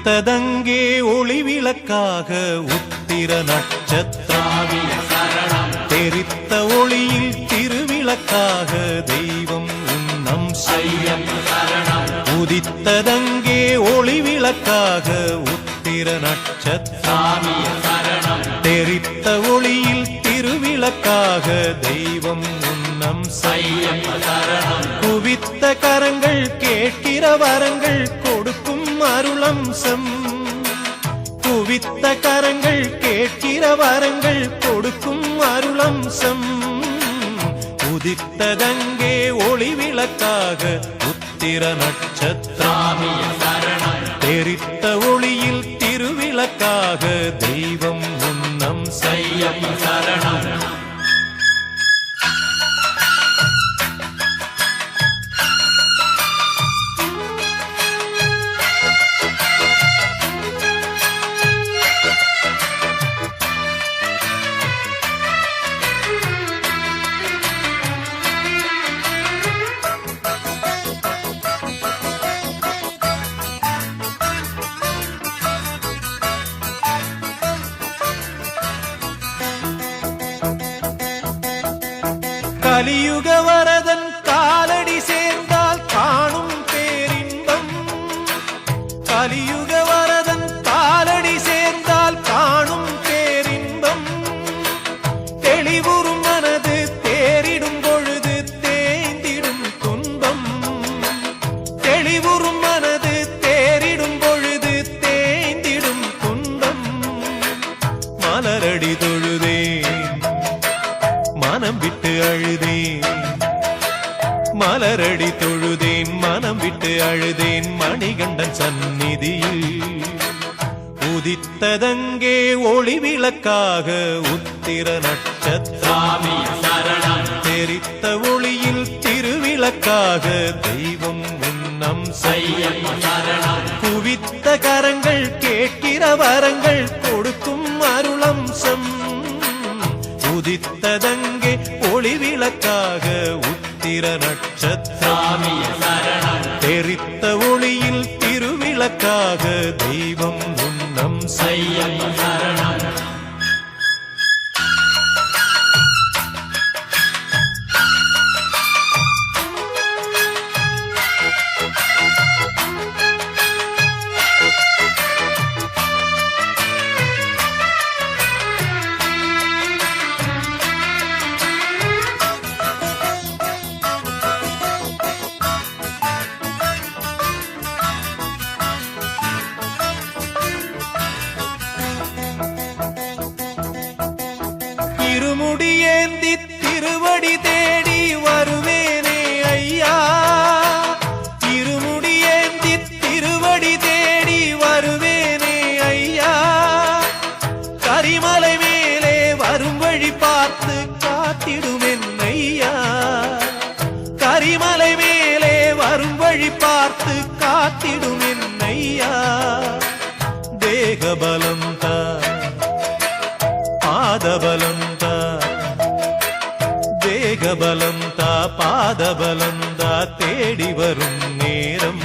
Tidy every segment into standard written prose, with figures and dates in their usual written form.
உதித்ததங்கே ஒளி விளக்காக உத்திர நட்சத்திராவிய சரணம் தெரித்த ஒளியில் திருவிளக்காக தெய்வம் உன்னம் செய்யம் சரணம் உதித்ததங்கே ஒளி விளக்காக உத்திர நட்சத்திராவிய சரணம் தெரித்த ஒளியில் திருவிளக்காக தெய்வம் உன்னம் செய்யம் சரணம் குவித்த கரங்கள் கேட்கிற வரங்கள் கொடுக்கும் அருளம்சம் குவித்த கரங்கள் கேட்கிற வரங்கள் கொடுக்கும் அருளம்சம் உதித்ததங்கே ஒளி விளக்காக உத்திர நட்சத்திராவிய சரணம் தெரித்த ஒளியில் திருவிளக்காக தெய்வம் உன்னம் செய்யம் சரணம் கலியுக வரதன் காலடி சேர்ந்தால் காணும் பேரின்பம் கலியுக வரதன் காலடி சேர்ந்தால் காணும் பேரின்பம் தெளிவுறும் மனது தேறிடும் பொழுது தேய்ந்திடும் துன்பம் தெளிவுறும் மனது தேறிடும் பொழுது தேய்ந்திடும் துன்பம் மலரடி தொழுதேன் மனம் விட்டு அழுதேன் மலரடி தொழுதேன் மனம் விட்டு அழுதேன் மணிகண்டன் சந்நிதியில் உதித்ததங்கே ஒளி விளக்காக உத்திர நட்சத்திராவிய சரணம் தெரித்த ஒளியில் திருவிளக்காக தெய்வம் உன்னம் செய்யம் சரணம் குவித்த கரங்கள் கேட்கிற வரங்கள் கொடுக்கும் அருளம்சம் உதித்ததங்கே ஒளி விளக்காக உத்திர நட்சத்திராவிய சரணம் தெரித்த ஒளியில் திருவிளக்காக தெய்வம் உன்னம் செய்யம் சரணம் இருமுடியேந்தி திருவடி தேடி வருவேனே ஐயா இருமுடியேந்தி திருவடி தேடி வருவேனே ஐயா கரிமலை மேலே வரும் வழி பார்த்து காத்திடுவேன் ஐயா கரிமலை மேலே வரும் வழி பார்த்து காத்திடுவேன் ஐயா தேகபலம் தா பாதபலம் தேகபலம் தா பாதபலம் தா தேடி வரும் நேரம்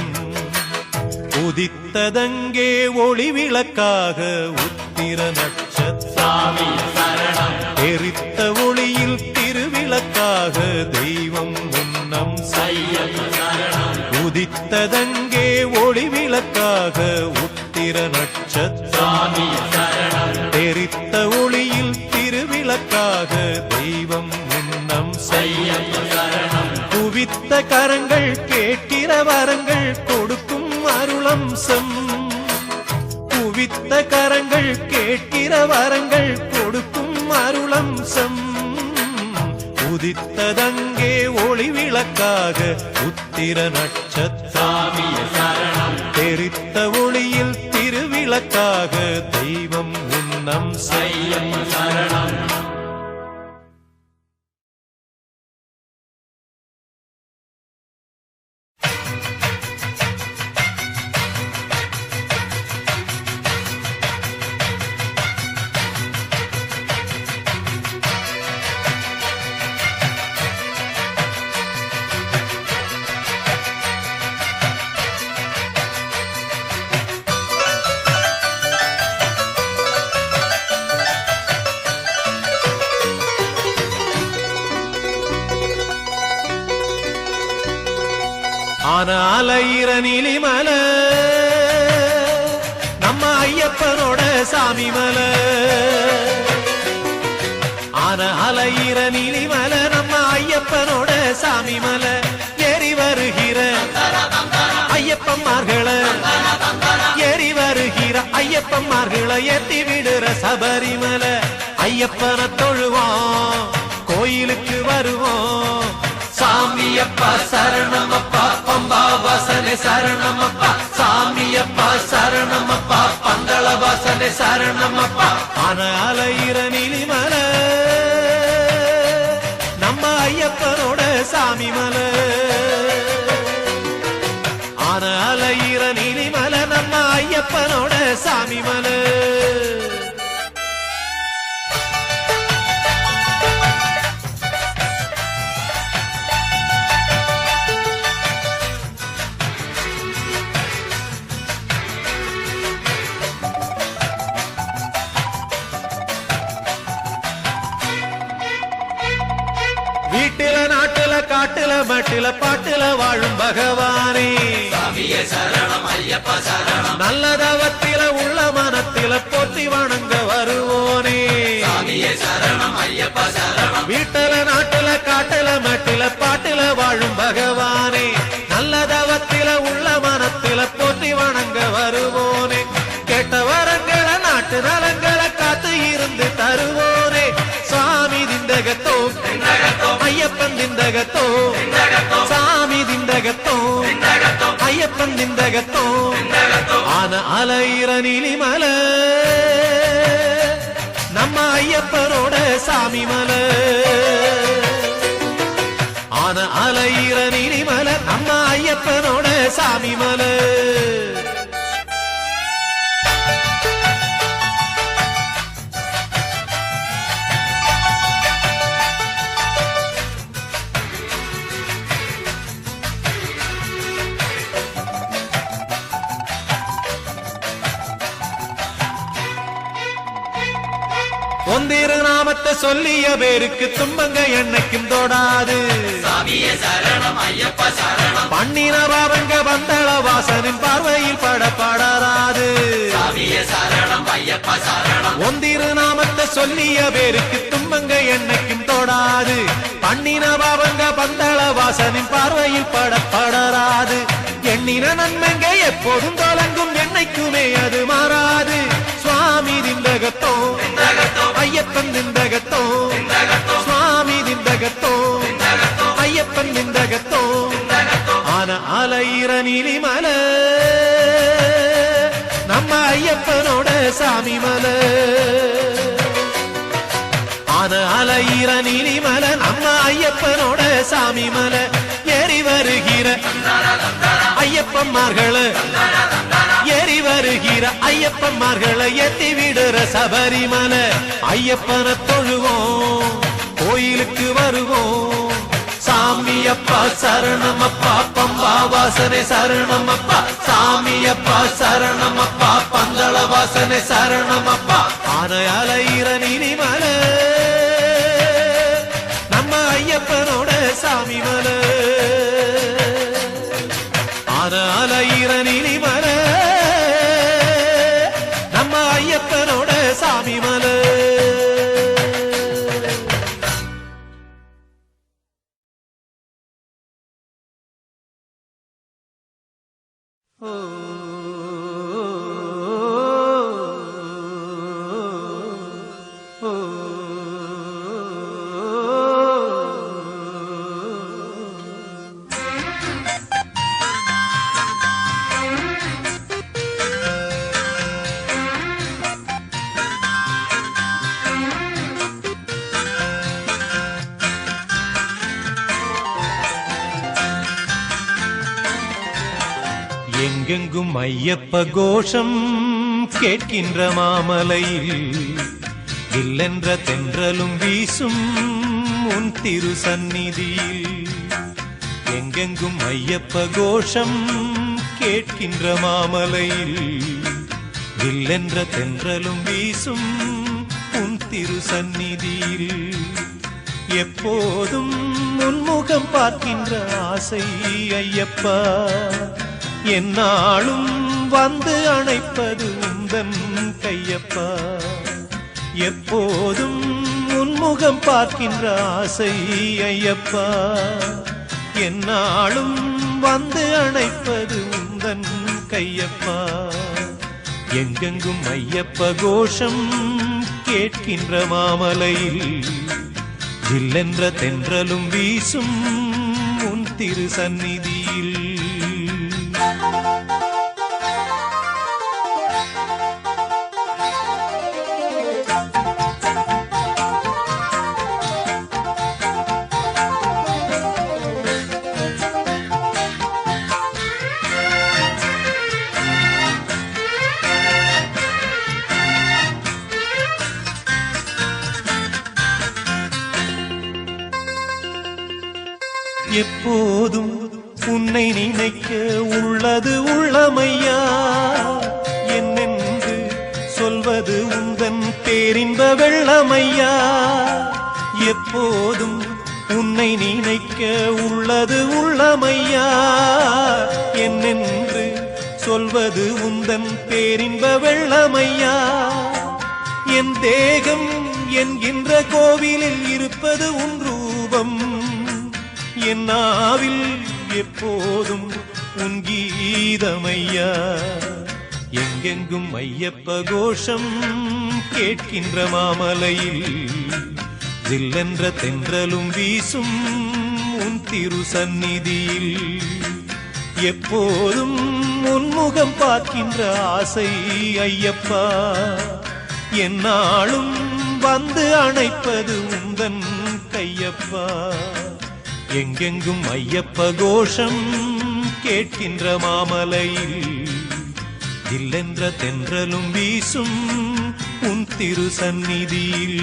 உதித்ததங்கே ஒளி விளக்காக உத்திர நட்சத்திராவிய சரணம் தெரித்த ஒளியில் திருவிளக்காக தெய்வம் உன்னம் செய்யம் சரணம் உதித்ததங்கே ஒளி விளக்காக உத்திர நட்சத்திராவிய சரணம் தெரித்த ஒளியில் திருவிளக்காக தெய்வம் உன்னம் செய்யம் சரணம் குவித்த கரங்கள் கேட்கிற வரங்கள் கொடுக்கும் அருளம்சம் குவித்த கரங்கள் கேட்கிற வரங்கள் கொடுக்கும் அருளம்சம் உதித்ததங்கே ஒளி விளக்காக உத்திர நட்சத்திராவிய சரணம் தெரித்த ஒளியில் திருவிளக்காக தெய்வம் உன்னம் செய்யம் சரணம் ஆன அலையிற நீலிமலை நம்ம ஐயப்பனோட சாமி மலை. ஆன அலையிற நீலிமலை நம்ம ஐயப்பனோட சாமி மலை. ஏறி வருகிற ஐயப்பன்மார்களை ஏறி வருகிற ஐயப்பன்மார்களை ஏத்தி விடுற சபரிமலை. ஐயப்பனை தொழுவோம் கோயிலுக்கு வருவோம். சாமியப்பா சரணமப்பா பம்பா வாசனை சரணமப்பா. சாமியப்பா சரணமப்பா பந்தள வாசனை சரணமப்பா. ஆன அலையிற நீலிமலை நம்ம ஐயப்பனோட சாமி மலை. ஆன அலையிற நீலிமலை நம்ம ஐயப்பனோட சாமி மலை. வீட்டில நாட்டுல காட்டுல மட்டில பாட்டுல வாழும் பகவானே சரணம் ஐயப்பா சரணம். நல்ல தவத்தில உள்ள மனத்தில போற்றி வணங்க வருவோனே சரணம் ஐயப்பா சரணம். வீட்டில நாட்டுல காட்டுல மட்டில பாட்டுல வாழும் பகவானே நல்ல தவத்தில உள்ள மனத்தில போற்றி வணங்க வருவோனே. கேட்ட வரங்களை நாட்டு நலங்களை காத்து இருந்து தருவோனே. சுவாமி திண்டகத்தோ ஐயப்பன் திண்டகத்தோ சாமி திண்டகத்தோ ஐயப்பன் திண்டகத்தோ. ஆன அலையிற நீலிமலை நம்ம ஐயப்பனோட சாமி மலை. ஆன அலையிற நீலிமலை நம்ம ஐயப்பனோட சாமி மலை. ஒந்திரு நாமத்தை சொல்லிய பேருக்கு துன்பங்க என்னைக்கும் தோடாது. பண்ணின பாவங்க பந்தள வாசனின் பார்வையில் படப்படாது. ஒந்திரு நாமத்தை சொல்லிய பேருக்கு துன்பங்க என்னைக்கும் தோடாது. பண்ணின பாவங்க பந்தள வாசனின் பார்வையில் படப்படாது. எண்ணின நன்மைங்க எப்போதும் தொடங்கும் என்னைக்குமே அது மாறாது. சுவாமி திண்டகத்தோ ஐயப்பன் திண்டகத்தோ சுவாமி திண்டகத்தோ ஐயப்பன் திண்டகத்தோ. ஆன அலையிற நீலிமலை நம்ம ஐயப்பனோட சாமி மலை. ஆன அலையிற நீலிமலை நம்ம ஐயப்பனோட சாமி மலை. ஏறி வருகிற ஐயப்பன்மார்களை ஏறி வருகிற ஐயப்பன்மார்களை ஏத்தி விடுற சபரிமலை. ஐயப்பனை தொழுவோம் கோயிலுக்கு வருவோம். சாமியப்பா சரணமப்பா பம்பா வாசனை சரணமப்பா. சாமியப்பா சரணமப்பா பந்தள வாசனை சரணமப்பா. ஆன அலையிற நீலிமலை நம்ம ஐயப்பனோட சாமி மலை. ஆன அலையிற நீலிமலை நம்ம ஐயப்பனோட சாமி மலை. எங்கெங்கும் ஐயப்ப கோஷம் கேட்கின்ற மாமலையில் இல்லென்ற தென்றலும் வீசும் உன் திரு சந்நிதியில். எங்கெங்கும் ஐயப்ப கோஷம் கேட்கின்ற மாமலையில் இல்லென்ற தென்றலும் வீசும் உன் திரு சந்நிதியில். எப்போதும் உன்முகம் பார்க்கின்ற ஆசை ஐயப்பா, என்னாலும் வந்து அணைப்பது உந்தன் கையப்பா. எப்போதும் உன்முகம் பார்க்கின்ற ஆசை ஐயப்பா, என்னாலும் வந்து அணைப்பது உந்தன் கையப்பா. எங்கெங்கும் ஐயப்ப கோஷம் கேட்கின்ற மாமலையில் ஜில்லென்ற தென்றலும் வீசும் உன் திரு சந்நிதியில். எப்போதும் உன்னை நினைக்க உள்ளது உள்ளமையா, என்னென்று சொல்வது உந்தன் பேரின்ப வெள்ளமையா. எப்போதும் உன்னை நினைக்க உள்ளது உள்ளமையா, என்னென்று சொல்வது உந்தன் பேரின்ப வெள்ளமையா. என் தேகம் என்கின்ற கோவிலில் இருப்பது உன் ரூபம், என் நாவில் எப்போதும் உன் கீதமையா. எங்கெங்கும் ஐயப்ப கோஷம் கேட்கின்ற மாமலையில் ஜில்லென்ற தென்றலும் வீசும் உன் திரு சந்நிதியில். எப்போதும் உன்முகம் பார்க்கின்ற ஆசை ஐயப்பா, என்னாலும் வந்து அணைப்பது உந்தன் கையப்பா. எங்கெங்கும் ஐயப்ப கோஷம் கேட்கின்ற மாமலையில் ஜில்லென்ற தென்றலும் வீசும் உன் திரு சந்நிதியில்.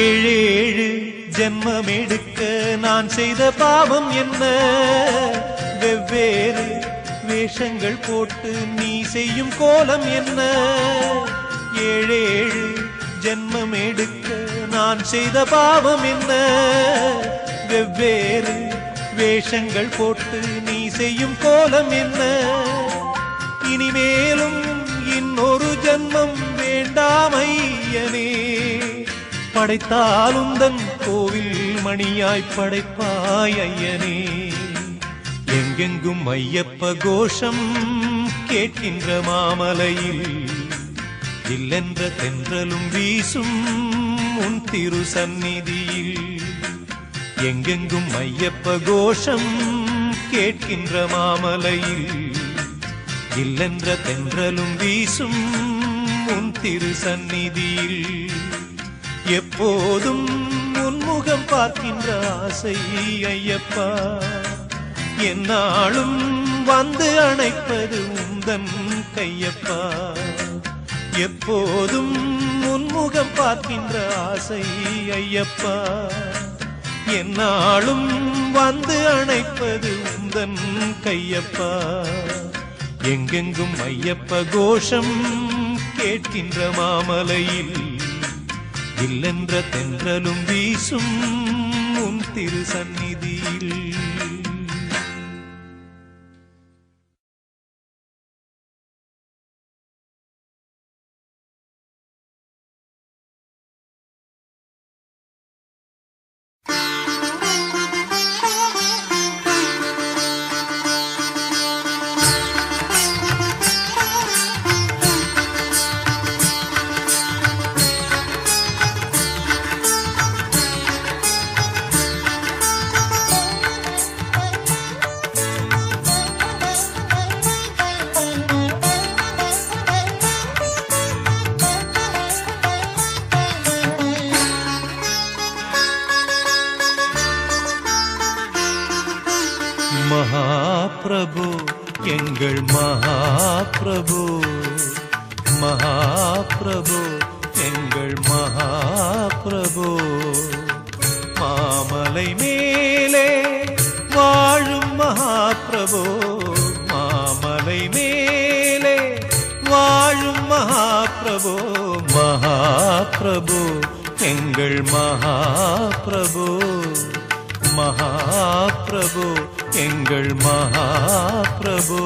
ஏழேழு ஜென்மம் எடுக்க நான் செய்த பாவம் என்ன, வெவ்வேறு வேஷங்கள் போட்டு நீ செய்யும் கோலம் என்ன. ஏழேழு ஜென்மம் எடுக்க நான் செய்த பாவம் என்ன, வெவ்வேறு வேஷங்கள் போட்டு நீ செய்யும் கோலம் என்ன. இனிமேலும் இன்னொரு ஜென்மம் வேண்டாம் ஐயனே, படைத்தாலும் தன் கோவில் மணியாய் படைப்பாய் ஐயனே. எங்கெங்கும் ஐயப்ப கோஷம் கேட்கின்ற மாமலையில் ஜில்லென்ற தென்றலும் வீசும் உன் திரு சந்நிதியில். எங்கெங்கும் ஐயப்ப கோஷம் கேட்கின்ற மாமலையில் ஜில்லென்ற தென்றலும் வீசும் உன் திரு சந்நிதியில். எப்போதும் உன்முகம் பார்க்கின்ற ஆசை ஐயப்பா, என்னாலும் வந்து அணைப்பது உந்தன் கையப்பா. எப்போதும் உன்முகம் பார்க்கின்ற ஆசை ஐயப்பா, என்னாலும் வந்து அணைப்பது உந்தன் கையப்பா. எங்கெங்கும் ஐயப்ப கோஷம் கேட்கின்ற மாமலையில் ஜில்லென்ற தென்றலும் வீசும் உன் திரு சந்நிதியில். மகாபிரபு எங்கள் மகாபிரபு மகாபிரபு எங்கள் மகாபிரபு மாமலை மேலே வாழும் மகாபிரபு மாமலை மேலே வாழும் மகாபிரபு மகாபிரபு எங்கள் மகாபிரபு மகாபிரபு எங்கள் மகாபிரபு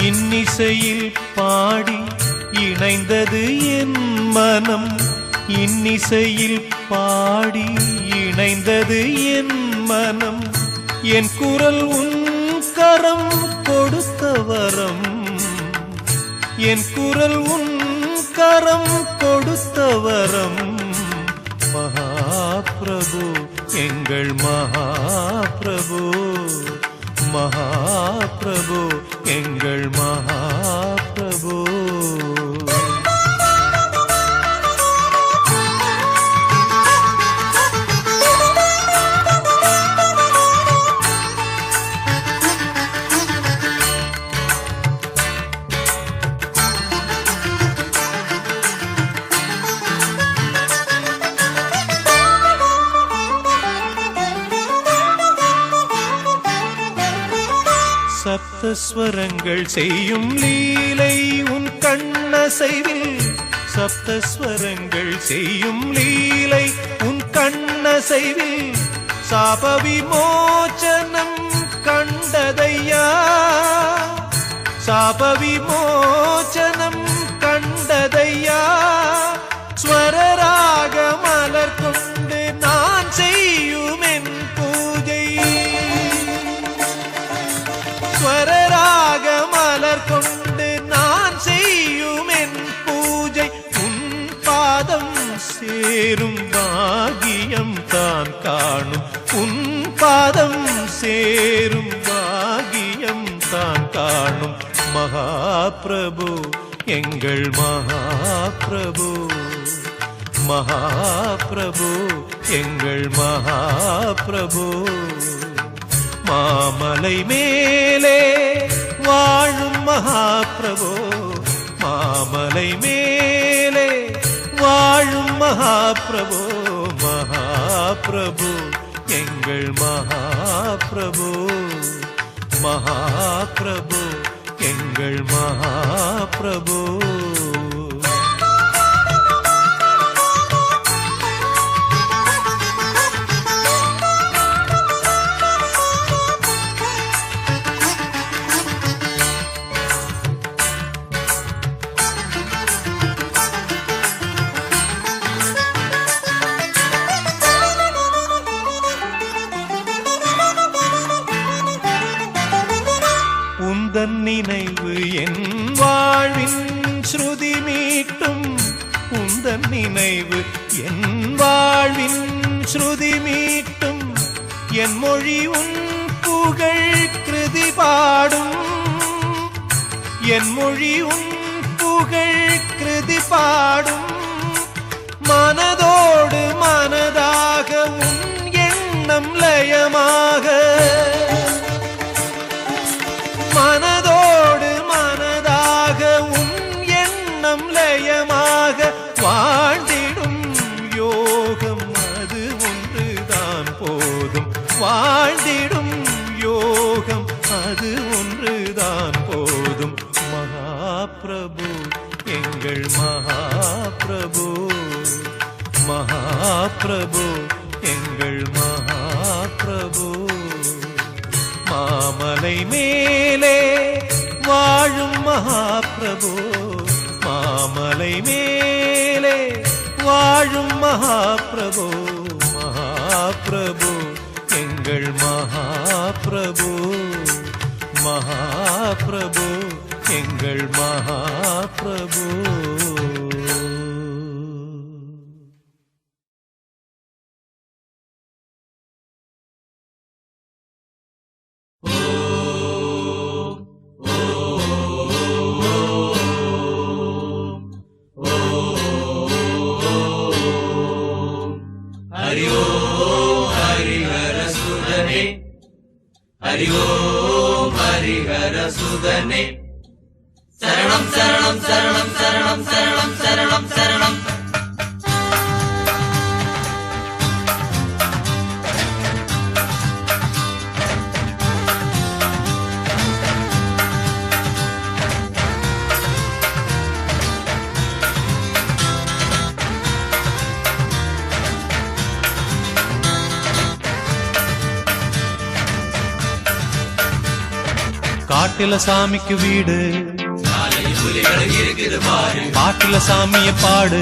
இன்னிசையில் பாடி இணைந்தது என் மனம் இன்னிசையில் பாடி இணைந்தது என் மனம் என் குரல் உன் கரம் கொடுத்த வரம் என் குரல் உன் கரம் கொடுத்த வரம் மகாபிரபு எங்கள் மகாபிரபு மகாபிரபு எங்கள் மகாபிரபு சப்தஸ்வரங்கள் செய்யும் லீலை உன் கண்ணசைவில் சப்தஸ்வரங்கள் செய்யும் லீலை உன் கண்ணசைவில் சாப விமோசனம் கண்டதையா சாப விமோசனம் கண்டதையா ஸ்வரராக மலர் கொண்டு நான் செய்யும் என் பூஜை ஸ்வரராக மலர் கொண்டு நான் செய்யும் என் பூஜை உன் பாதம் சேரும் பாகியம் தான் காணும் உன் பாதம் சேரும் பாகியம் தான் காணும் மகாபிரபு எங்கள் மகாபிரபு மகாபிரபு எங்கள் மகாபிரபு மாமலை மேலே வாழும் மகாபிரபு மாமலை மேலே வாழும் மகாபிரபு மகாபிரபு எங்கள் மகாபிரபு மகாபிரபு எங்கள் மகாபிரபு உந்தன் நினைவு என் வாழ்வின் ஸ்ருதி மீட்டும் உந்தன் நினைவு என் வாழ்வின் ஸ்ருதி மீட்டும் என் மொழி உன் புகழ் கிருதி பாடும் என் மொழி உன் புகழ் கிருதி பாடும் மனதோடு மனதாக உன் எண்ணம் லயமாக மனதோடு மனதாக உன் எண்ணம் லயமாக வாழ்ந்திடும் யோகம் அது ஒன்றுதான் போதும் வாழ்ந்திடும் யோகம் அது ஒன்றுதான் போதும் மகாபிரபு எங்கள் மகாபிரபு மகாபிரபு எங்கள் மகாபிரபு மாமலை மேலே வாழும் மகாபிரபு மாமலை மேலே வாழும் மகாபிரபு மகாபிரபு எங்கள் மகாபிரபு மகாபிரபு எங்கள் மகாபிரபு சுதனே சரணம் சரணம் சரணம் சரணம் சரணம் சரணம் சரணம். காட்டில சாமிக்கு வீடு நாளையும் புலிகளும் இருக்குது பாரு, பாட்டில சாமிய பாடு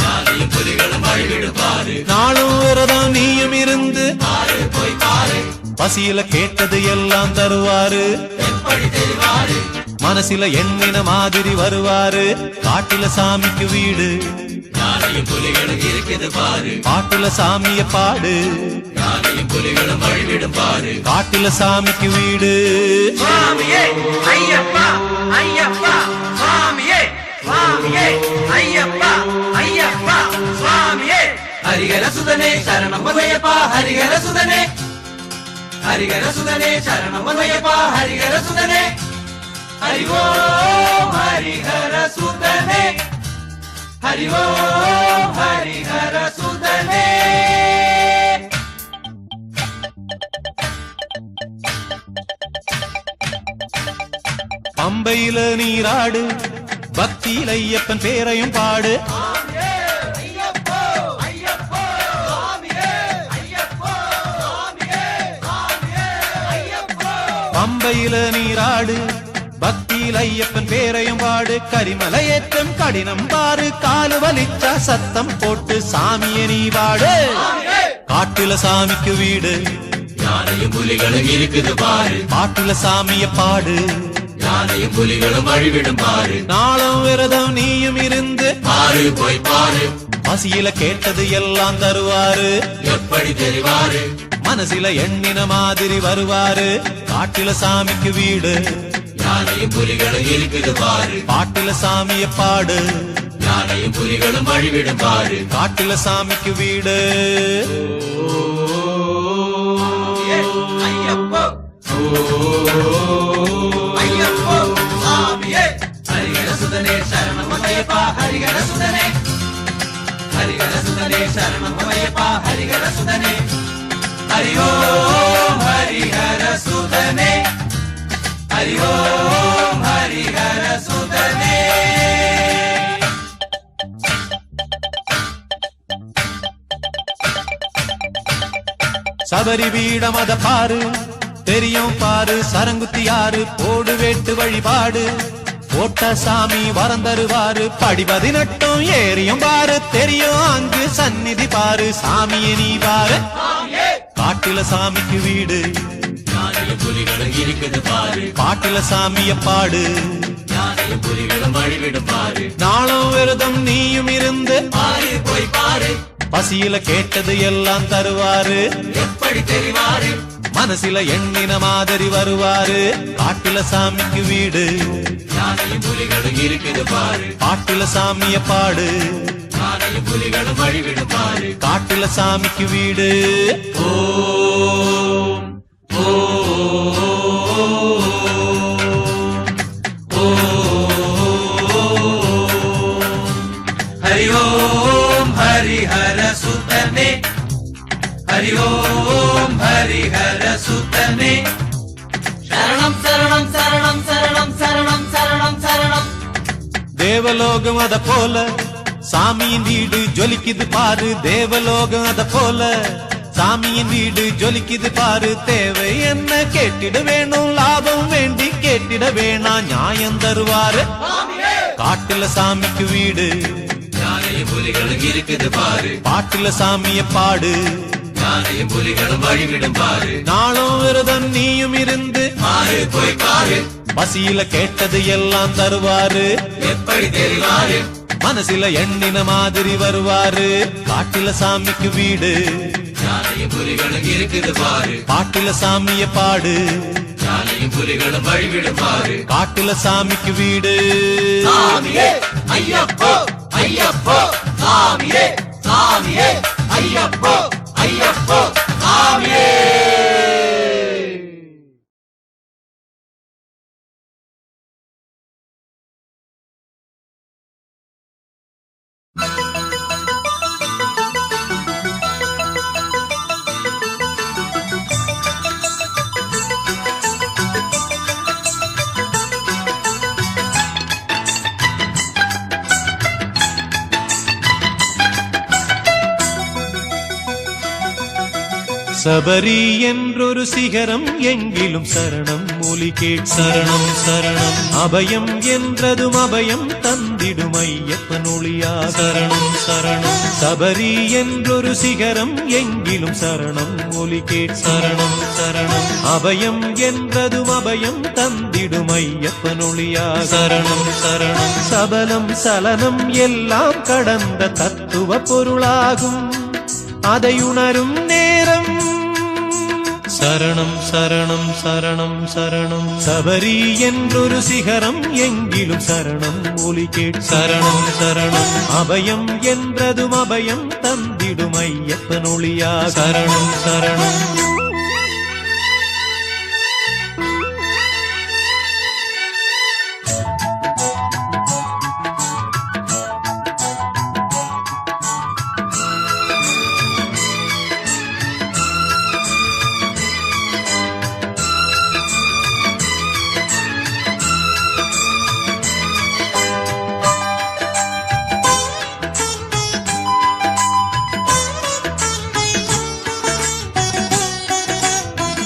நாளையும் புலிகளும் வழிவிடு பாரு. நாளும் விரதம் நீயும் இருந்து பாரு போய் பாரு, பசியில கேட்டது எல்லாம் தருவாரு, எப்படி தெரிவாரு, மனசில எண்ணின மாதிரி வருவாரு. காட்டில சாமிக்கு வீடு நாளையும் புலிகளும் இருக்குது பாரு, பாட்டில சாமிய பாடு நாளையும் புலிகளும் வழிவிடும் பாரு. காட்டில சாமிக்கு வீடு. சுவாமியே ஐயப்பா ஐயப்பா சுவாமியே சுவாமியே ஐயப்பா ஐயப்பா சுவாமியே. ஹரிஹர சுதனே சரணம் ஐயப்பா ஹரிஹர சுதனே, ஹரிஹர சுதனே சரணம் ஐயப்பா ஹரிஹர சுதனே. ஹரி ஓம் ஹரிஹர சுதனே, ஹரி ஓம் ஹரிஹர சுதனே. பம்பையில நீராடு பக்தியில ஐயப்பன் பேரையும் பாடு. பம்பையில நீராடு பக்தியில் ஐயப்பன் பேரையும் பாடு. கரிமலை ஏற்றம் கடினம் பாரு, காலு வலிச்சா சத்தம் போட்டு சாமிய நீ பாடு. காட்டுல சாமிக்கு வீடு யானையும் புலிகளும் இருக்குது பாரு, பாட்டுல சாமிய பாடு யானையும் புலிகளும் வழிவிடும் பாரு. நாளும் விரதம் நீயும் இருந்து பாரு போய் பாரு, பசியில கேட்டது எல்லாம் தருவாரு, எப்படி தெரிவாரு, மனசில எண்ணின மாதிரி வருவாரு. காட்டில சாமிக்கு வீடு யானையும் புலிகளும் இருக்குது பாரு, பாட்டுல சாமிய பாடு யானையும் புலிகளும் வழிவிடும் பாரு. காட்டில சாமிக்கு வீடு. ஐயப்போ ஐயப்போ சாமியே. ஹரிஹர சுதனே சரணம் ஐயப்பா ஹரிஹர சுதனே, ஹரிஹர சுதனே சரணம் ஐயப்பா ஹரிஹர சுதனே. ஹரி ஓம் ஹரிஹர சுதனே, ஹரி ஓம் ஹரிஹர சுதனே. சபரி வீடம் அத பாரு தெரியும் பாரு, சரங்குத்தி யாரு போடு வேட்டு வழிபாடு. போட்ட சாமி வரம் தருவாரு, படி 18 ஏறியும் பாரு, தெரியும் அங்கு சந்நிதி பாரு, சாமியை நீ பாரு. காட்டில சாமிக்கு வீடு யானையும் புலிகளும் இருக்குது பாரு, பாட்டில சாமிய பாடு யானையும் புலிகளும் வழிவிடும் பாரு. நாளும் விரதம் நீயும் இருந்து பாரு போய் பாரு, பசியில கேட்டது எல்லாம் தருவாரு, எப்படி தெரிவாரு, மனசில எண்ணின மாதிரி வருவாரு. காட்டில சாமிக்கு வீடு யானையும் புலிகளும் இருக்குது பாரு, பாட்டில சாமிய பாடு யானையும் புலிகளும் வழிவிடும் பாரு. காட்டில சாமிக்கு வீடு. ஓம் ஹரி ஓம் ஹரிஹர சுதனே, ஹரி ஓம் ஹரிஹர சுதனே. சரணம் சரணம் சரணம் சரணம் சரணம் சரணம் சரணம். தேவலோகம் அத போல சாமியின் வீடு ஜொலிக்குது பாரு, தேவலோகம் அத போல சாமியின் வீடு ஜொலிக்குது பாரு. தேவை என்ன கேட்டிட வேணும், லாபம் வேண்டி கேட்டிட வேணாம், நியாயம் தருவாரு. காட்டுல சாமிக்கு வீடு யானையும் புலிகளும் இருக்குது பாரு, பாட்டுல சாமிய பாடு யானையும் புலிகளும் வழிவிடும் பாரு. நாளும் விரதம் நீயும் இருந்து பாரு போய் பாரு, பசியில கேட்டது எல்லாம் தருவாரு, எப்படி தெரிவாரு, மனசில எண்ணின மாதிரி வருவாரு. காட்டில சாமிக்கு வீடு யானையும் புலிகளும் இருக்குது பாரு, பாட்டில சாமிய பாடு யானையும் புலிகளும் வழிவிடும் பாரு. காட்டில சாமிக்கு வீடு. சாமியே ஐயப்போ ஐயப்போ சாமியே சாமியே ஐயப்போ ஐயப்போ சாமியே. சபரி என்றொரு சிகரம் எங்கிலும் சரணம் ஒலி கேட் சரணம் சரணம் அபயம் என்றதும் அபயம் தந்திடும் ஐயப்பன் ஒளியா சரணம் சரணம் சபரி என்றொரு சிகரம் எங்கிலும் சரணம் ஒலி கேட் சரணம் சரணம் அபயம் என்றதும் அபயம் தந்திடும் ஐயப்பன் ஒளியா சரணம் சரணம் சபலம் சலனம் எல்லாம் கடந்த தத்துவ பொருளாகும் அதை உணரும் நேரம் சரணம் சரணம் சரணம் சரணம் சபரி என்றொரு சிகரம் எங்கிலும் சரணம் ஒலி கேட் சரணம் சரணம் அபயம் என்றதும் அபயம் தந்திடும் ஐயப்பன் ஒளியா சரணம் சரணம்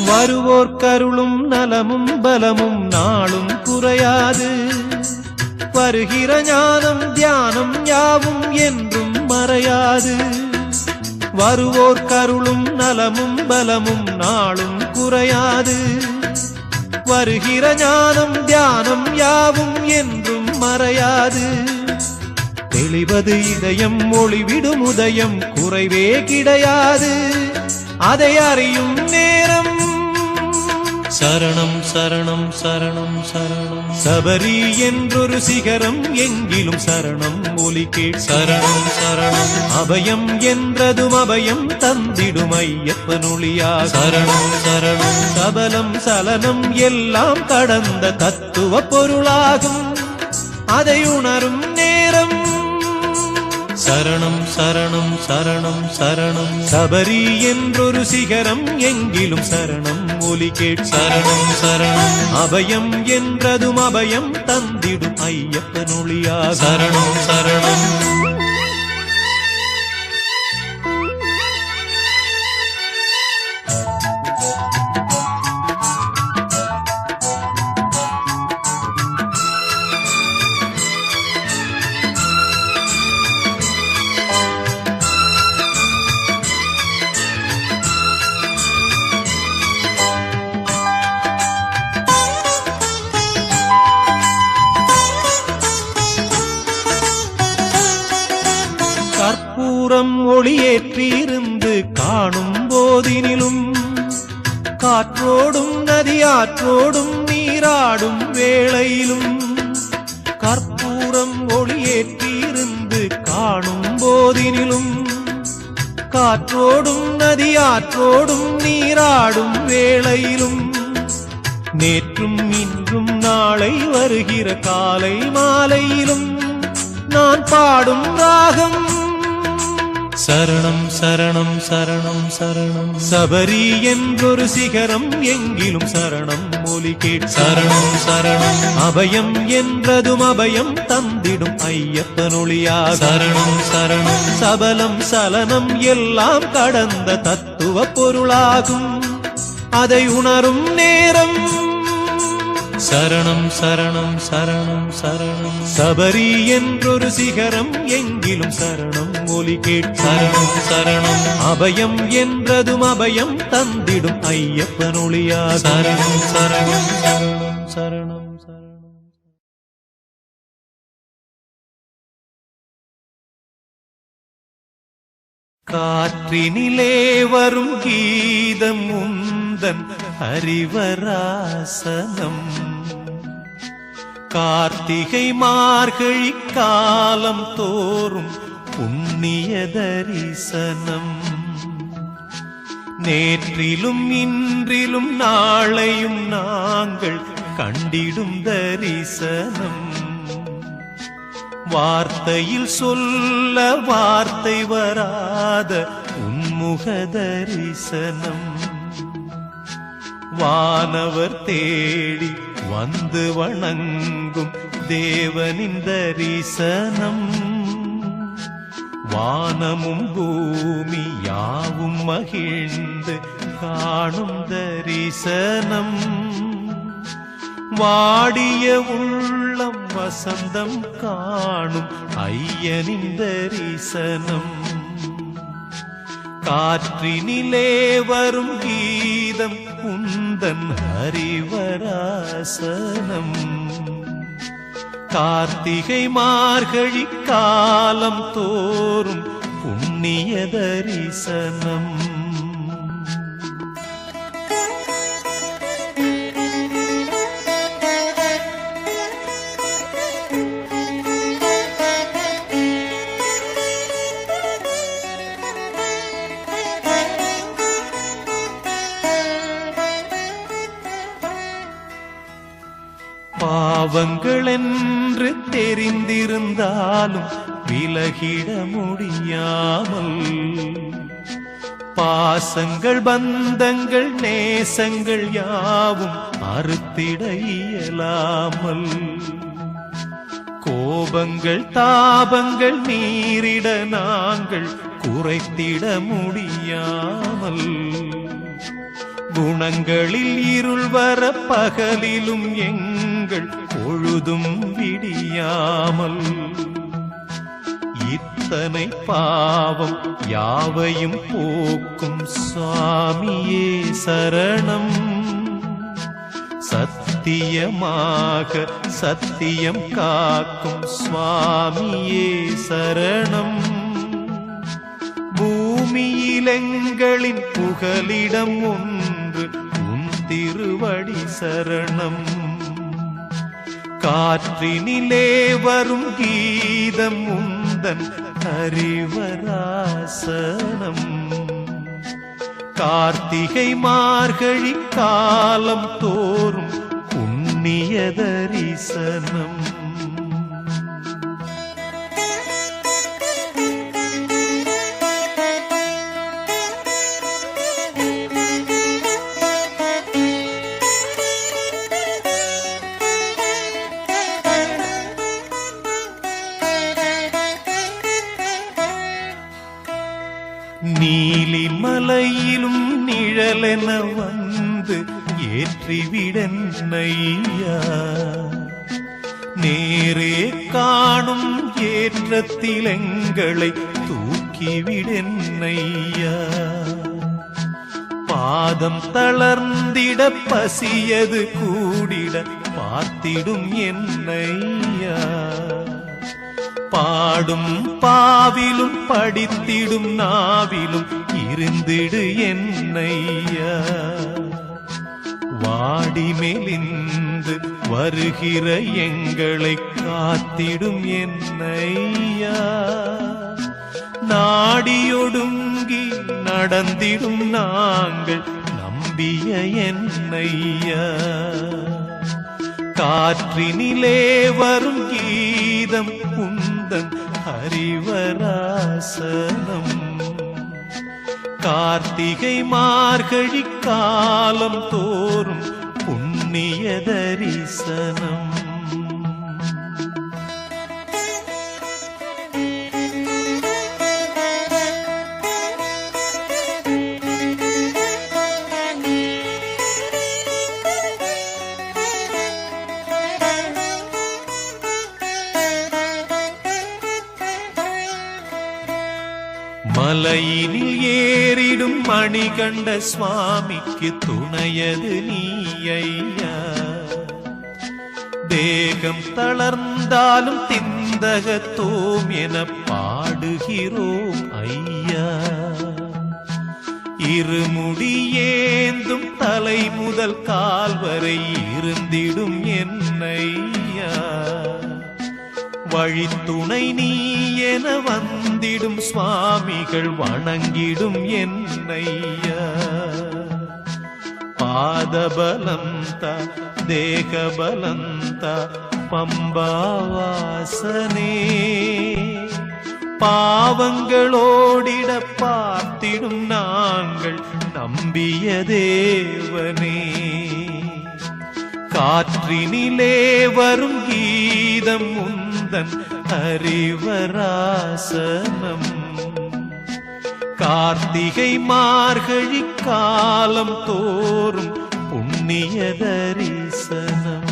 வருவோர் கருளும் நலமும் பலமும் நாளும் குறையாது வருகிற ஞானம் தியானம் யாவும் என்றும் மறையாது வருவோர் கருளும் நலமும் பலமும் நாளும் குறையாது வருகிற ஞானம் தியானம் யாவும் என்றும் மறையாது தெளிவது இதயம் ஒளிவிடும் உதயம் குறைவே கிடையாது அதை அறியும் நேரம் சரணம் சரணம் சரணம் சரணம் சபரி என்றொரு சிகரம் எங்கிலும் சரணம் ஒலி கேட் சரணம் சரணம் அபயம் என்றதும் அபயம் தந்திடும் ஐயப்பன் ஒளியா சரணம் சரணம் சபலம் சலனம் எல்லாம் கடந்த தத்துவ பொருளாகும் அதை உணரும் நேரம் சரணம் சரணம் சரணம் சரணம் சபரி என்றொரு சிகரம் எங்கிலும் சரணம் ஒலி கேட் சரணம் சரணம் அபயம் என்றதும் அபயம் தந்திடும் ஐயப்பன் ஒளியா சரணம் சரணம் கற்பூரம் ஒளியேற்றியிருந்து காணும் போதினிலும் காற்றோடும் நதியாற்றோடும் நீராடும் வேளையிலும் கற்பூரம் ஒளியேற்றியிருந்து காணும் போதினிலும் காற்றோடும் நதியாற்றோடும் நீராடும் வேளையிலும் நேற்றும் இன்றும் நாளை வருகிற காலை மாலையிலும் நான் பாடும் ராகம் சரணம் சரணம் சரணம் சரணம் சபரி என்றொரு சிகரம் எங்கிலும் சரணம் ஒலி கேட் சரணம் சரணம் அபயம் என்றதும் அபயம் தந்திடும் ஐயப்பன் ஒளியா சரணம் சரணம் சபலம் சலனம் எல்லாம் கடந்த தத்துவ பொருளாகும் அதை உணரும் நேரம் சரணம் சரணம் சரணம் சரணம் சபரி என்றொரு சிகரம் எங்கிலும் சரணம் ஒலி கேட் சரணம் சரணம் அபயம் என்றதும் அபயம் தந்திடும் ஐயப்பன் ஒளியா சரணம் சரணம் சரணம் சரணம் சரணம் காற்றினிலே வரும் கீதம் உந்தன் ஹரிவராசனம் கார்த்திகை மார்கழி காலம் தோறும் புண்ணிய தரிசனம் நேற்றிலும் இன்றிலும் நாளையும் நாங்கள் கண்டிடும் தரிசனம் வார்த்தையில் சொல்ல வார்த்தை வராத உன்முக தரிசனம் வானவர் தேடி வந்து வணங்கும் தேவனின் தரிசனம் வானமும் பூமி யாவும் மகிழ்ந்து காணும் தரிசனம் வாடிய உள்ளம் வசந்தம் காணும் ஐயனின் தரிசனம் காற்றினிலே வரும் கீதம் உந்தன் ஹரிவராசனம் கார்த்திகை மார்கழி காலம் தோறும் புண்ணிய தரிசனம் பாவங்கள் என்று தெரிந்திருந்தாலும் விலகிட முடியாமல் பாசங்கள் பந்தங்கள் நேசங்கள் யாவும் அறுத்திட இயலாமல் கோபங்கள் தாபங்கள் நீரிட நாங்கள் குறைத்திட முடியாமல் குணங்களில் இருள் வர பகலிலும் எங்கள் பொழுதும் விடியாமல் இத்தனை பாவம் யாவையும் போக்கும் சுவாமியே சரணம் சத்தியமாக சத்தியம் காக்கும் சுவாமியே சரணம் பூமியில் எங்களின் புகலிடம் ஒன்று உன் திருவடி சரணம் காற்றினிலே வரும் கீதம் உந்தன் ஹரிவராசனம் கார்த்திகை மார்கழி காலம் தோறும் புண்ணிய தரிசனம் நீலிமலையிலும் நிழலென வந்து ஏற்றிவிடன்னையா நேரே காணும் ஏற்றத்தில் எங்களை தூக்கிவிடன்னையா பாதம் தளர்ந்திட பசியது கூடிட பார்த்திடும் என்னையா பாடும் பாவிலும் படித்திடும் நாவிலும் இருந்திடு என்னையா வாடி மெலிந்து வருகிற எங்களை காத்திடும் என்னையா நாடியொடுங்கி நடந்திடும் நாங்கள் நம்பிய என்னையா காற்றினிலே வரும் கீதம் உந்தன் ஹரிவராசனம் கார்த்திகை மார்கழி காலம் தோறும் புண்ணிய தரிசனம் மலையினில் ஏறிடும் மணிகண்ட சுவாமிக்கு துணையது நீயா தேகம் தளர்ந்தாலும் திந்தகத்தோம் என பாடுகிறோம் ஐயா இருமுடி ஏந்தும் தலை முதல் கால் வரை இருந்திடும் என்னையா வழித்துணை நீ என வந்திடும் சுவாமிகள் வணங்கிடும் என்னையா பாதபலந்த தேகபலந்த பம்பாவாசனே பாவங்களோடிட பார்த்திடும் நாங்கள் நம்பிய தேவனே காற்றினிலே வரும் கீதம் உந்தன் ஹரிவராசனம் கார்த்திகை மார்கழி காலம் தோறும் புண்ணிய தரிசனம்.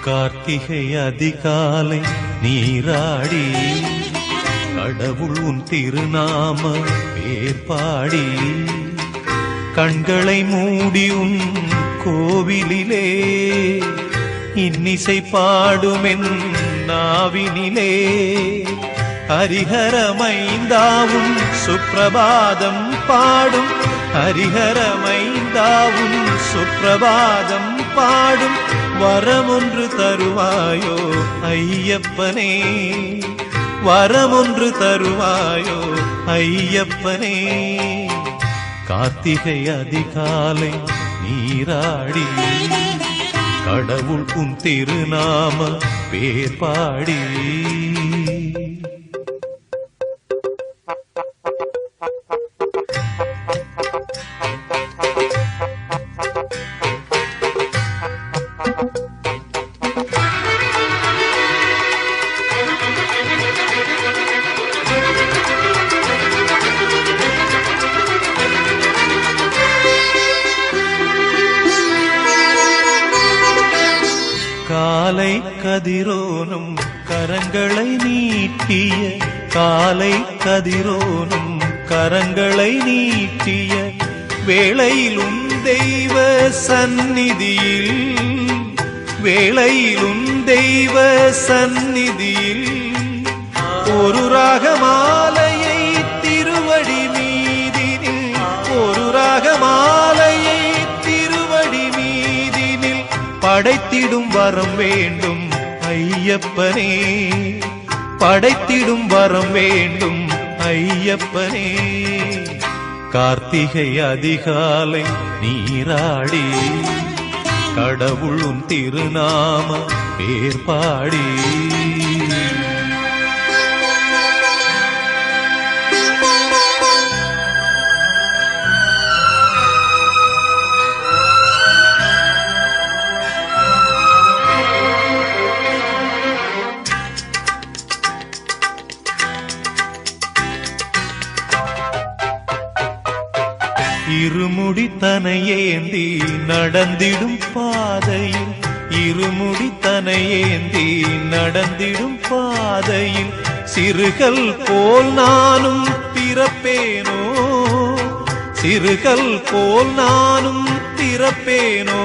கார்த்திகை அதிகாலை நீராடி கடவுள் உன் திருநாம பேர்பாடி கண்களை மூடி உன் கோவிலிலே இன்னிசை பாடுமென் நாவினிலே ஹரிஹரமைந்தாவும் சுப்ரபாதம் பாடும் ஹரிஹரமைந்தாவும் சுப்ரபாதம் பாடும் வரமொன்று தருவாயோ ஐயப்பனே வரமொன்று தருவாயோ ஐயப்பனே கார்த்திகை அதிகாலை நீராடி கடவுள் உன் திருநாம பேர்பாடி காலை கதிரோனும் கரங்களை நீட்டிய காலை கதிரோனும் கரங்களை நீட்டிய வேளையிலும் தெய்வ சந்நிதியில் வேளையிலும் தெய்வ சந்நிதியில் ஒரு ராகமாலையை திருவடி மீதினில் ஒரு ராகமாலையை திருவடி மீதினில் படைத்திடும் வரம் வேண்டும் ஐயப்பனே படைத்திடும் வரம் வேண்டும் ஐயப்பனே கார்த்திகை அதிகாலை நீராடி கடவுள் உன் திருநாம பேர்பாடி இருமுடி தனையேந்தி நடந்திடும் பாதையில் இருமுடி தனையேந்தி நடந்திடும் பாதையில் சிறுகள் போல் நானும் பிறப்பேனோ சிறுகள் போல் நானும் பிறப்பேனோ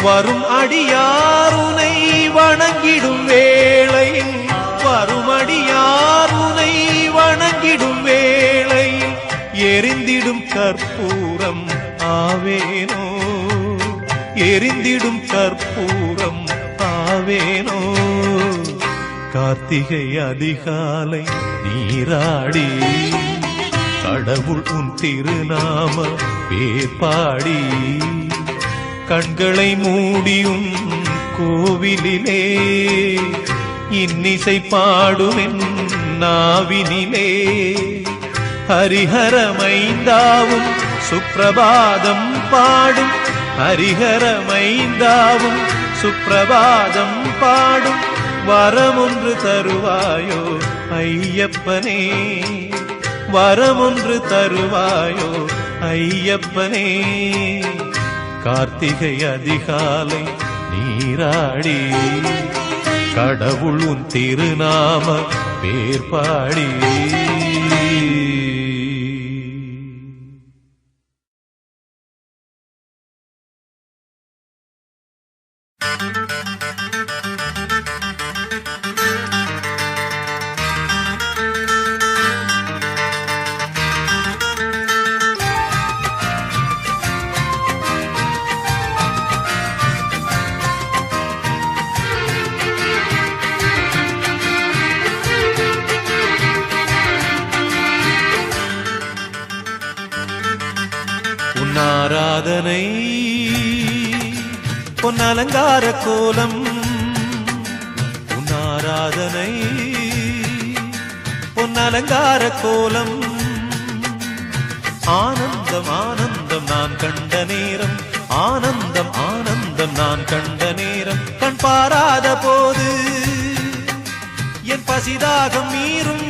வரும் அடியாருனை வணங்கிடும் வேளையில் வரும் அடியாருனை வணங்கிடும் வேளையில் எரிந்திடும் கற்பூரம் ஆவேனோ எரிந்திடும் கற்பூரம் ஆவேனோ கார்த்திகை அதிகாலை நீராடி கடவுள் உன் திருநாம பேர்பாடி கண்களை மூடியும் கோவிலிலே இன்னிசை பாடுமென் நாவினிலே ஹரிஹரமைந்தாவும் சுப்ரபாதம் பாடும் ஹரிஹரமைந்தாவும் சுப்ரபாதம் பாடும் வரமொன்று தருவாயோ ஐயப்பனே வரமொன்று தருவாயோ ஐயப்பனே கார்த்திகை அதிகாலை நீராடி கடவுள் உன் திருநாம பேர்பாடி உன் ஆராதனை பொன் அலங்கார கோலம் உன் ஆராதனை பொன் அலங்கார கோலம் ஆனந்தம் ஆனந்தம் நான் கண்ட நேரம் ஆனந்தம் ஆனந்தம் நான் கண்ட நேரம் கண் பாராத போது என் பசிதாகம் மீறும்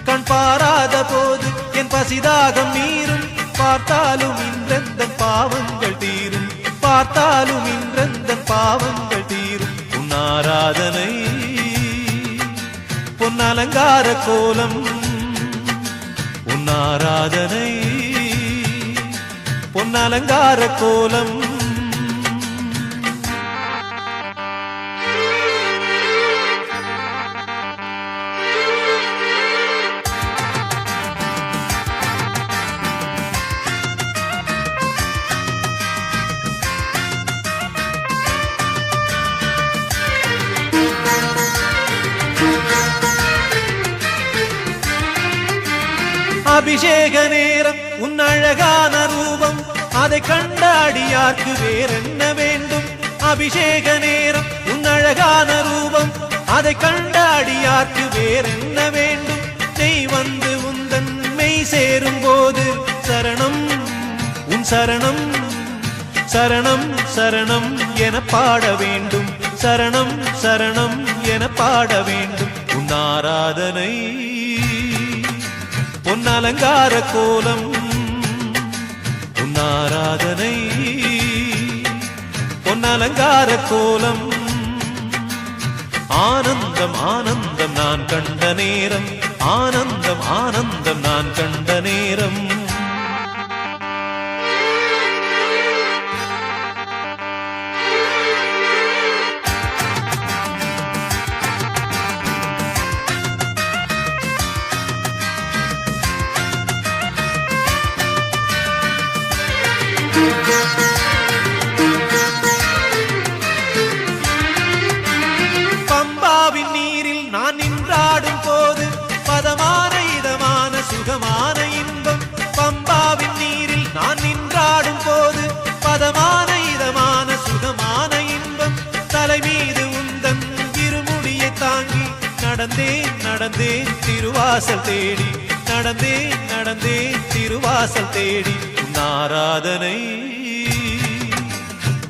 கண் பாராத போது என் பசிதாகம் மீறும் பார்த்தாலும் இன்றெந்தன் பாவங்கள் தீரும் பார்த்தாலும் இன்றெந்தன் பாவங்கள் தீரும் உன் ஆராதனை பொன் அலங்கார கோலம் உன் ஆராதனை பொன் அலங்கார கோலம் அபிஷேக நேரம் உன் அழகான ரூபம் அதை கண்ட அடியார்க்கு வேறென்ன வேண்டும் அபிஷேக நேரம் உன் அழகான ரூபம் அதை கண்ட அடியார்க்கு வேறென்ன வேண்டும் நெய் வந்து உந்தன் மெய் சேரும் போது சரணம் உன் சரணம் சரணம் சரணம் என பாட வேண்டும் சரணம் சரணம் என பாட வேண்டும் உன் ஆராதனை பொன் அலங்கார கோலம் உன் ஆராதனை பொன் அலங்கார கோலம் ஆனந்தம் ஆனந்தம் நான் கண்ட நேரம் ஆனந்தம் ஆனந்தம் நான் கண்ட நேரம் பம்பாவின் நீரில் நான் நின்றாடும் போது பதமான இதமான சுகமான இன்பம் பம்பாவின் நீரில் நான் நின்றாடும் போது பதமான இதமான சுகமான இன்பம் தலை மீது உந்தன் இருமுடியை தாங்கி நடந்தேன் நடந்தேன் திருவாசல் தேடி நடந்தேன் நடந்தேன் திருவாசல் தேடி உன் ஆராதனை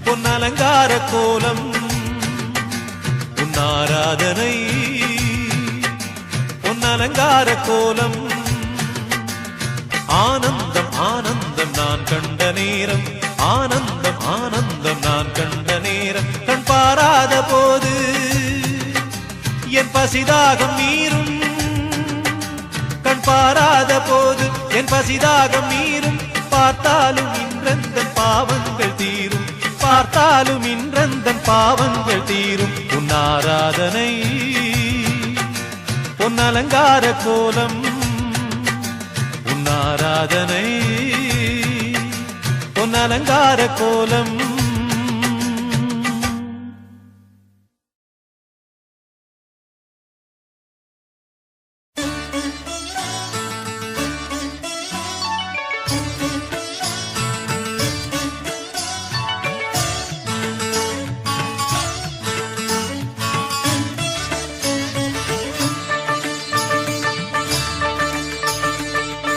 பொன் அலங்கார கோலம் உன் ஆராதனை பொன் அலங்கார கோலம் ஆனந்தம் ஆனந்தம் நான் கண்ட நேரம் ஆனந்தம் ஆனந்தம் நான் கண்ட நேரம் கண் பாராத போது என் பசிதாகம் மீறும் கண் பாராத போது என் பசிதாகம் மீறும் பார்த்தாலும் இன்றெந்தன் பாவங்கள் தீரும் பார்த்தாலும் இன்றெந்தன் பாவங்கள் தீரும் உன் ஆராதனை பொன் அலங்கார கோலம் உன் ஆராதனை பொன் அலங்கார கோலம்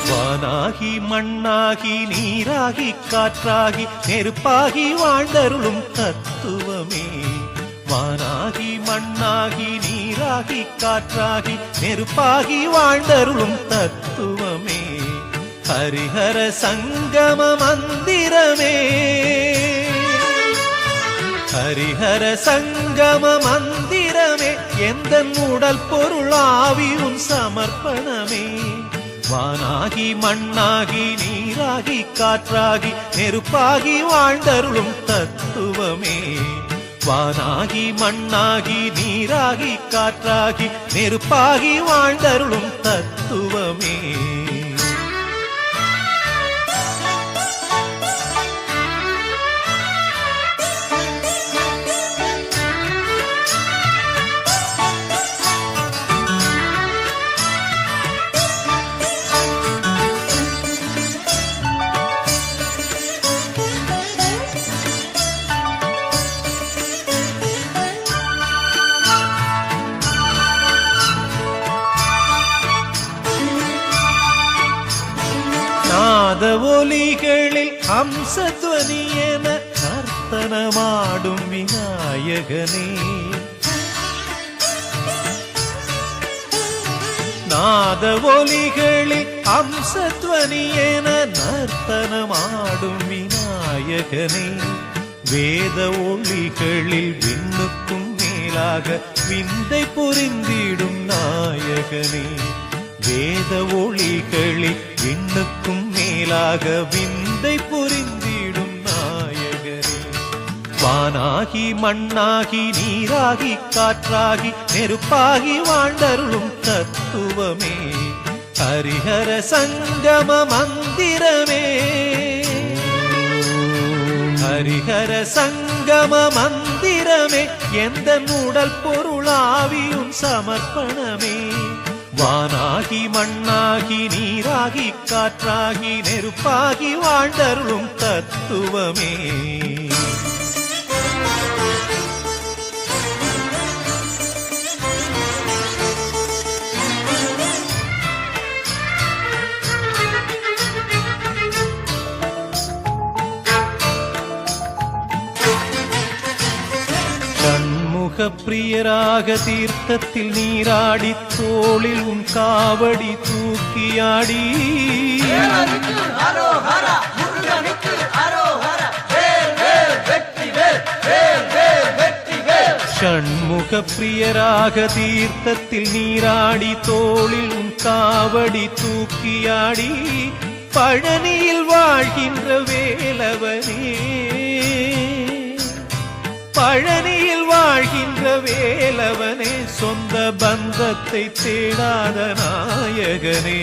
வானாகி மண்ணாகி நீராகி காற்றாகி நெருப்பாகி வாழ்ந்தருளும் தத்துவமே வானாகி மண்ணாகி நீராகி காற்றாகி நெருப்பாகி வாழ்ந்தருளும் தத்துவமே ஹரிஹர சங்கம மந்திரமே ஹரிஹர சங்கம மந்திரமே எந்தன் உடல் பொருள் ஆவி உன் சமர்ப்பணமே வானாகி மண்ணாகி நீராகி காற்றாகி நெருப்பாகி வாழ்ந்தருளும் தத்துவமே வானாகி மண்ணாகி நீராகி காற்றாகி நெருப்பாகி வாழ்ந்தருளும் தத்துவமே நாத ஒலிகளில் ஹம்சத்வனியென நர்த்தனமாடும் விநாயகனே நாத ஒலிகளில் ஹம்சத்வனியென நர்த்தனமாடும் விநாயகனே வேத ஒளிகளில் விண்ணுக்கும் மேலாக விந்தை புரிந்திடும் நாயகனே வேத ஒளிகளில் விண்ணுக்கும் மேலாக விந்தை புரிந்திடும் நாயகனே வானாகி மண்ணாகி நீராகி காற்றாகி நெருப்பாகி வாழ்ந்தருளும் தத்துவமே ஹரிஹர சங்கம மந்திரமே ஹரிஹர சங்கம மந்திரமே எந்த உடல் பொருளாவியும் சமர்ப்பணமே வானாகி மண்ணாகி நீராகி காற்றாகி நெருப்பாகி வாழ்ந்தருளும் தத்துவமே பிரியராக தீர்த்தத்தில் நீராடி தோளில் உன் காவடி தூக்கியாடி ஷண்முக பிரியராக தீர்த்தத்தில் நீராடி தோளில் உன் காவடி தூக்கியாடி பழனியில் வாழ்கின்ற வேலவனே பழனியில் வாழ்கின்ற வேலவனே சொந்த பந்தத்தை தேடாத நாயகனே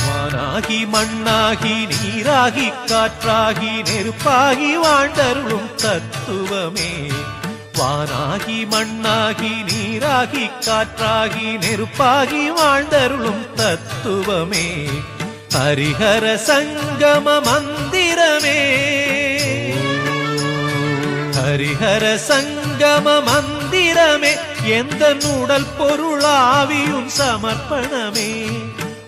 வானாகி மண்ணாகி நீராகி காற்றாகி நெருப்பாகி வாழ்ந்தருளும் தத்துவமே வானாகி மண்ணாகி நீராகி காற்றாகி நெருப்பாகி வாழ்ந்தருளும் தத்துவமே ஹரிஹர சங்கம மந்திரமே ஹரிஹர சங்கம மந்திரமே எந்த உடல் பொருளாவியும் சமர்ப்பணமே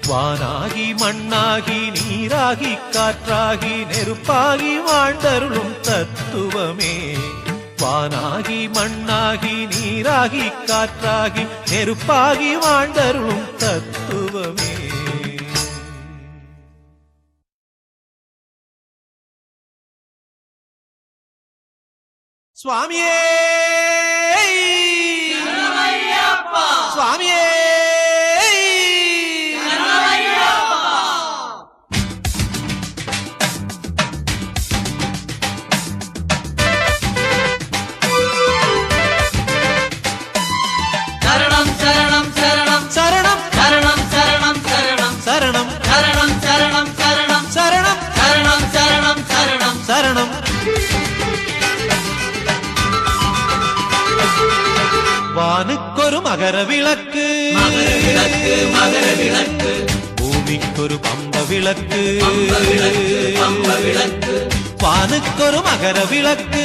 வானாகி மண்ணாகி நீராகி காற்றாகி நெருப்பாகி வாழ்ந்தருளும் தத்துவமே வானாகி மண்ணாகி நீராகி காற்றாகி நெருப்பாகி வாழ்ந்தருளும் தத்துவமே சுவாமியே சுவாமியே சரணம் சரணம் சரணம் சரணம் சரணம் சரணம் சரணம் சரணம் சரணம் சரணம் சரணம் சரணம் சரணம் சரணம் சரணம் சரணம் வானுக்கொரு மகர விளக்கு மகர விளக்கு மகர விளக்கு பூமிக்கொரு பம்ப விளக்கு பம்ப விளக்கு பம்ப விளக்கு வானுக்கொரு மகர விளக்கு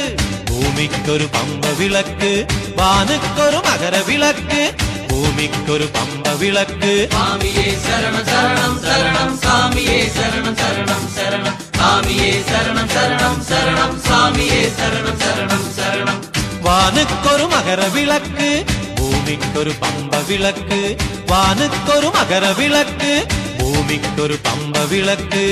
பூமிக்கொரு பம்ப விளக்கு வானுக்கொரு மகர விளக்கு பூமிக்கொரு பம்ப விளக்கு சாமியே சரணம் சரணம் சரணம் சாமியே சரணம் சரணம் சரணம் சாமியே சரணம் சரணம் சரணம் சாமியே சரணம் சரணம் சரணம் வானுக்கொரு மகர விளக்கு பூமிக்கொரு பம்ப விளக்கு வானுக்கொரு மகர விளக்கு பூமிக்கொரு பம்ப விளக்கு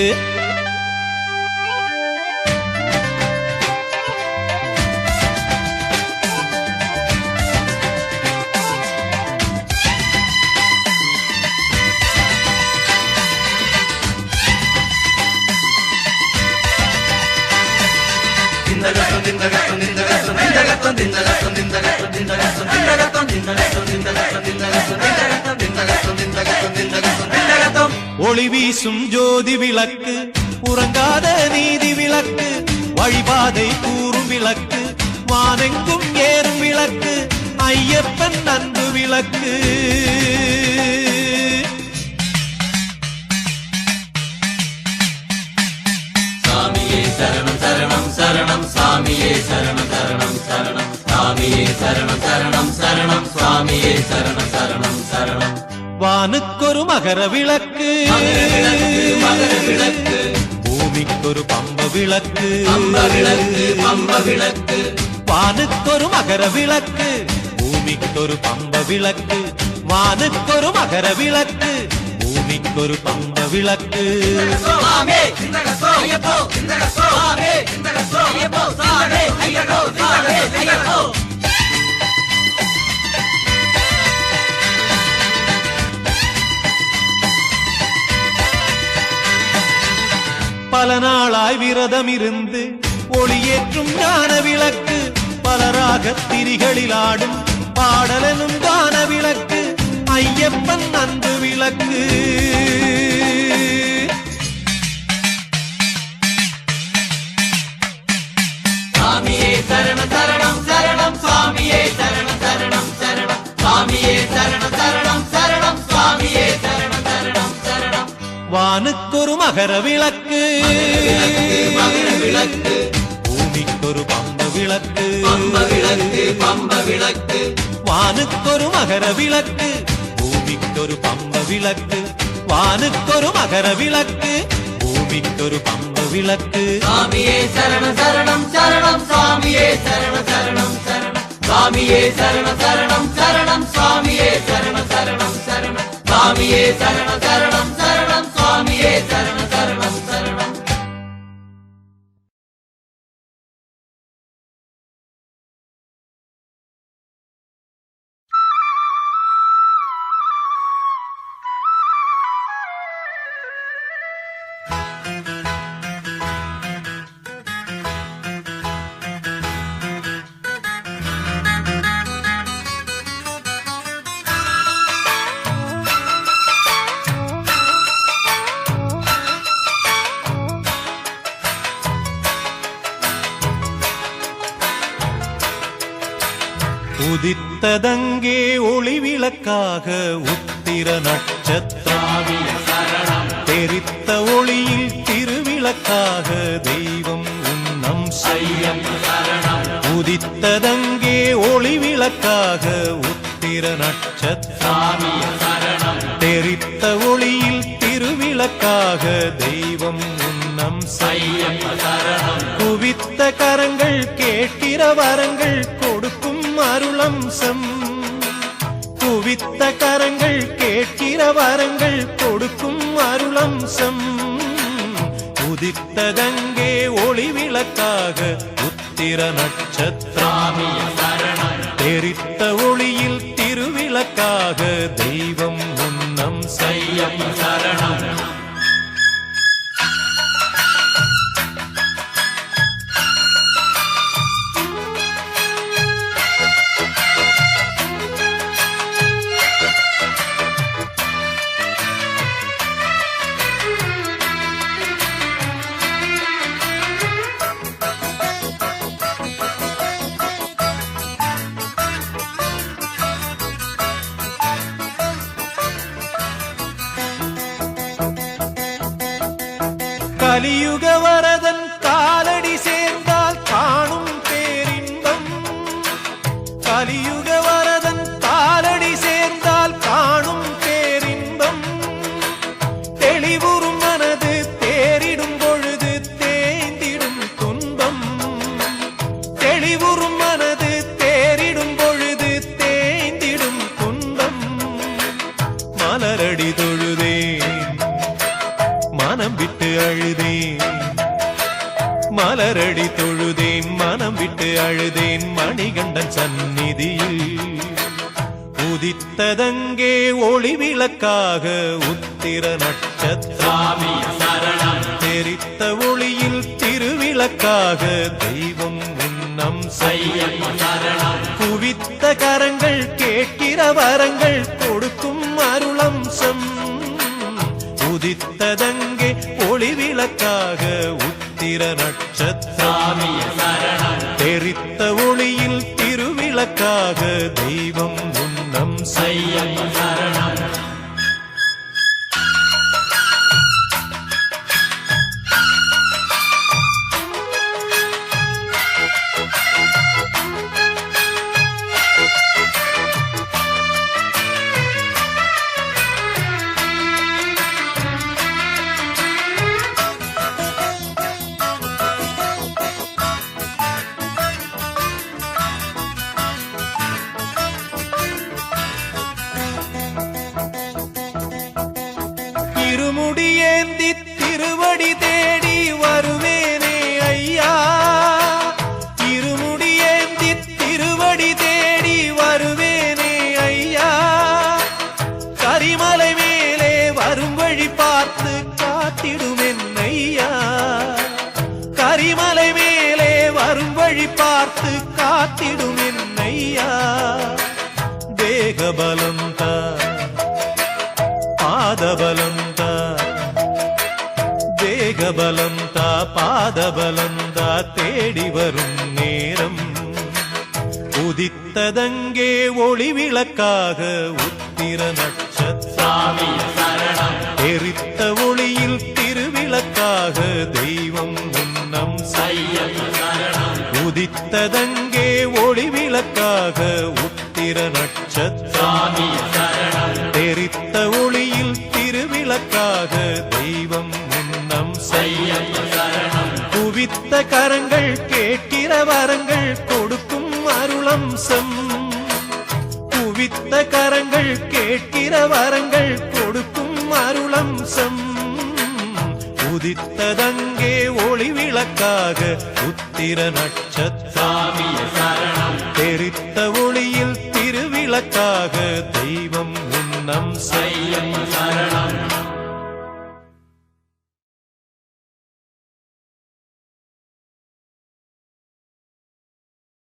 ஒளி வீசும் ஜோதி விளக்கு உறங்காத நீதி விளக்கு வழிபாதை கூறும் விளக்கு வானெங்கும் ஏறும் விளக்கு ஐயப்பன் அன்பு விளக்கு சாமியே சரணம் சரணம் சரணம் சாமியே சரணம் சரணம் சரணம் சாமியே சரணம் சரணம் சரணம் சாமியே சரணம் சரணம் சரணம் வானுக்கொரு வானுக்கொரு மகர விளக்கு மகர விளக்கு பூமிக்கொரு பம்ப விளக்கு பம்ப விளக்கு பம்ப விளக்கு வானுக்கொரு மகர விளக்கு பூமிக்கொரு பம்ப விளக்கு வானுக்கொரு மகர விளக்கு பூமிக்கொரு பம்ப விளக்கு சாமி சிந்தகசோ ஐயப்போ சிந்தகசோ சாமி சிந்தகசோ ஐயப்போ சாமி ஐயப்போ சாமி ஐயப்போ பல நாளாய் விரதம் இருந்து ஒளியேற்றும் ஞான விளக்கு பலராக திரிகளில் ஆடும் பாடலனும் கான விளக்கு ஐயப்பன் அன்பு விளக்கு சாமியே சரணம் சரணம் சரணம் சாமியே சரணம் சரணம் சரணம் சாமியே சரணம் சரணம் சரணம் சாமியே சரணம் சரணம் சரணம் வானுக்கொரு மகர விளக்கு மகர விளக்கு பூமிக்கொரு பம்ப விளக்கு பம்ப விளக்கு பம்ப விளக்கு வானுக்கொரு மகர விளக்கு பூமிக்கொரு பம்ப விளக்கு வானுக்கொரு மகர விளக்கு பூமிக்கொரு பம்ப விளக்கு சாமியே சரணம் சரணம் சரணம் சாமியே சரணம் சரணம் சரணம் சாமியே சரணம் சரணம் சரணம் சாமியே சரணம் சரணம் சரணம் சாமியே சரணம் சரணம் சரணம் சாமியே சரணம் சரணம் சரணம் உதித்ததங்கே ஒளி விளக்காக உத்திர நட்சத்திரம் தெரித்த ஒளியில் திருவிளக்காக தெய்வம் உன்னம் செய்யம் உதித்ததங்கே ஒளி விளக்காக உத்திர நட்சத்திரம் தெரித்த ஒளியில் திருவிளக்காக தெய்வம் உன்னம் செய்யம் குவித்த கரங்கள் கேட்கிற வரங்கள் கொடுக்கும் அருளம்சம் குவித்த கரங்கள் கேட்கிற வரங்கள் கொடுக்கும் அருளம்சம் உதித்ததங்கே ஒளி விளக்காக உத்திர நட்சத்திரம் தெரித்த ஒளியில் திருவிளக்காக தெய்வம் உன்னம் செய்யம் சரணம் கலியுக வரதன் காலடி சேர்ந்தால் காணும் பேரின்பம் கலியுக வரதன் காலடி சேர்ந்தால் காணும் பேரின்பம் தெளிவுறும் மனது தேறிடும் பொழுது தேய்ந்திடும் துன்பம் தெளிவுறும் மனது தேறிடும் பொழுது தேய்ந்திடும் துன்பம் மலரடி தொழுதேன் மனம் விட்டு அழுதேன் மலரடி தொழுதேன் மனம் விட்டு அழுதேன் மணிகண்டன் சந்நிதியில் உதித்ததங்கே ஒளி விளக்காக உத்திர நட்சத்திரம் தெரித்த ஒளியில் திருவிளக்காக தெய்வம் உன்னம் செய்யம் குவித்த கரங்கள் கேட்கிற வரங்கள் கொடுக்கும் அருளம்சம் உதித்ததங்கே ஒளி விளக்காக உத்திர நட்சத்திரம் தெரித்த ஒளியில் திருவிளக்காக தெய்வம் உன்னம் செய்யம் இருமுடியேந்தி திருவடி தேடி வருவேனே ஐயா, இருமுடியேந்தி திருவடி தேடி வருவேனே ஐயா, கரிமலை மேலே வரும் வழி பார்த்து காத்திடுமென் ஐயா, கரிமலை மேலே வரும் வழி பார்த்து காத்திடுமென் ஐயா, தேகபலம் தா பாதபலம் தா, தேகபலம் தா பாதபலம் தா, தேடி வரும் நேரம் உதித்ததங்கே ஒளி விளக்காக உத்திர நட்சத்திரம், எரித்த ஒளியில் திருவிளக்காக தெய்வம் முன்னம் உதித்ததங்கே ஒளி விளக்காக உத்திர நட்சத்திரம், எரித்த ஒளியில் திருவிளக்காக தெய்வம் முன்னம் குவித்த கரங்கள் கேட்கிற வரங்கள் கொடுக்கும் அருளம்சம், குவித்த கரங்கள் கேட்கிற வரங்கள் கொடுக்கும் அருளம்சம், உதித்ததங்கே ஒளி விளக்காக உத்திர நட்சத்திரம், தெரித்த ஒளியில் திருவிளக்காக தெய்வம் உன்னம் செய்யும் சரணம்.